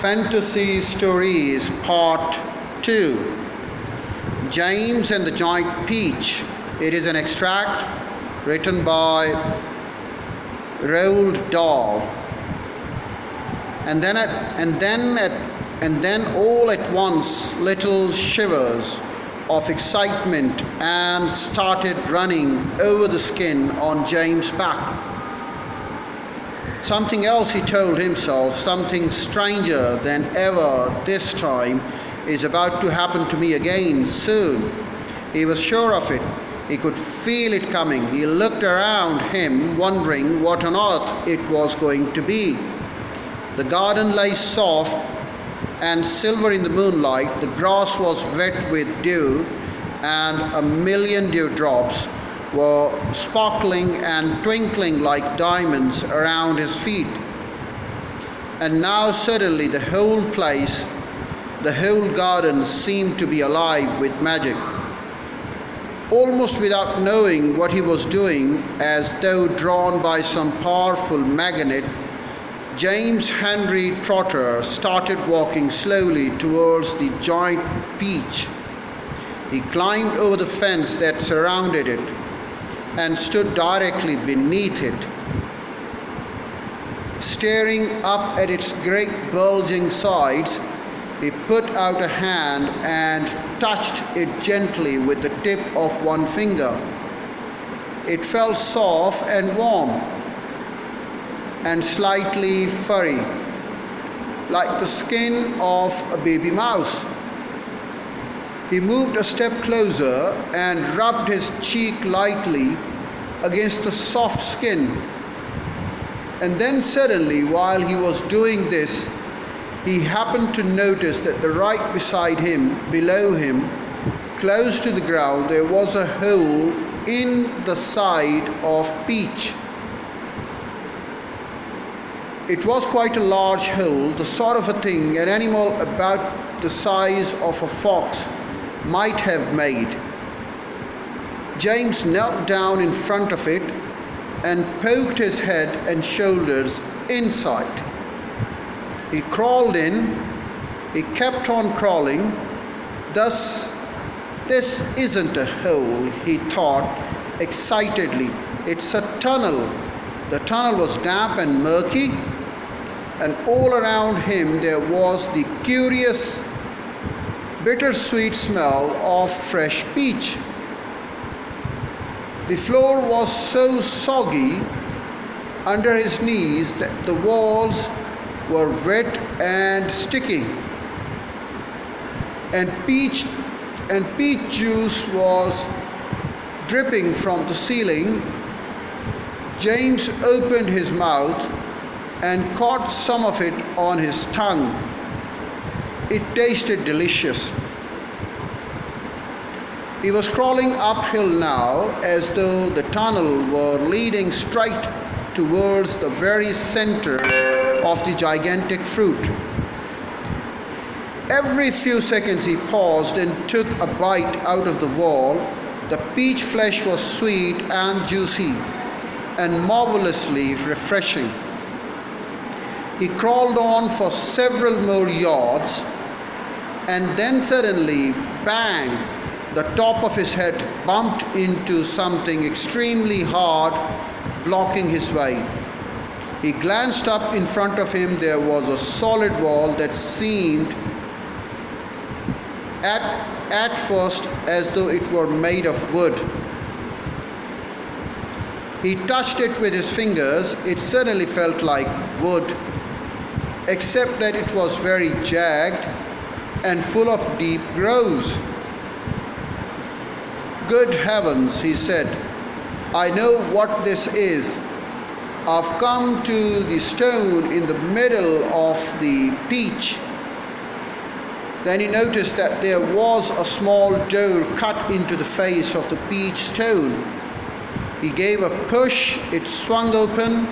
Fantasy Stories Part 2, James and the Giant Peach. It is an extract written by Roald Dahl. And then all at once little shivers of excitement and started running over the skin on James' back. Something else, he told himself, something stranger than ever this time is about to happen to me again soon. He was sure of it. He could feel it coming. He looked around him, wondering what on earth it was going to be. The garden lay soft and silver in the moonlight. The grass was wet with dew, and a million dewdrops were sparkling and twinkling like diamonds around his feet. And now suddenly the whole place, the whole garden seemed to be alive with magic. Almost without knowing what he was doing, as though drawn by some powerful magnet, James Henry Trotter started walking slowly towards the giant peach. He climbed over the fence that surrounded it and stood directly beneath it. Staring up at its great bulging sides, he put out a hand and touched it gently with the tip of one finger. It felt soft and warm and slightly furry, like the skin of a baby mouse. He moved a step closer and rubbed his cheek lightly against the soft skin. And then suddenly, while he was doing this, he happened to notice that right beside him, below him, close to the ground, there was a hole in the side of Peach. It was quite a large hole, the sort of a thing an animal about the size of a fox might have made. James knelt down in front of it and poked his head and shoulders inside. He crawled in. He kept on crawling. Thus, this isn't a hole, he thought excitedly. It's a tunnel. The tunnel was damp and murky, and all around him there was the curious bittersweet smell of fresh peach. The floor was so soggy under his knees that the walls were wet and sticky, and peach juice was dripping from the ceiling. James opened his mouth and caught some of it on his tongue. It tasted delicious. He was crawling uphill now, as though the tunnel were leading straight towards the very center of the gigantic fruit. Every few seconds he paused and took a bite out of the wall. The peach flesh was sweet and juicy and marvelously refreshing. He crawled on for several more yards, and then suddenly, bang, the top of his head bumped into something extremely hard, blocking his way. He glanced up in front of him. There was a solid wall that seemed at first as though it were made of wood. He touched it with his fingers. It certainly felt like wood, except that it was very jagged and full of deep grooves. Good heavens, he said, I know what this is. I've come to the stone in the middle of the peach. Then he noticed that there was a small door cut into the face of the peach stone. He gave a push, it swung open.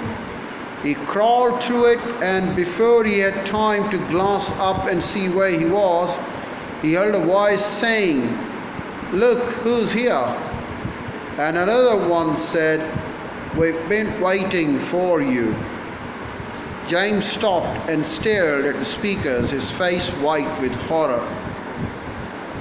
He crawled through it, and before he had time to glance up and see where he was, he heard a voice saying, "Look, who's here?" And another one said, "We've been waiting for you." James stopped and stared at the speakers, his face white with horror.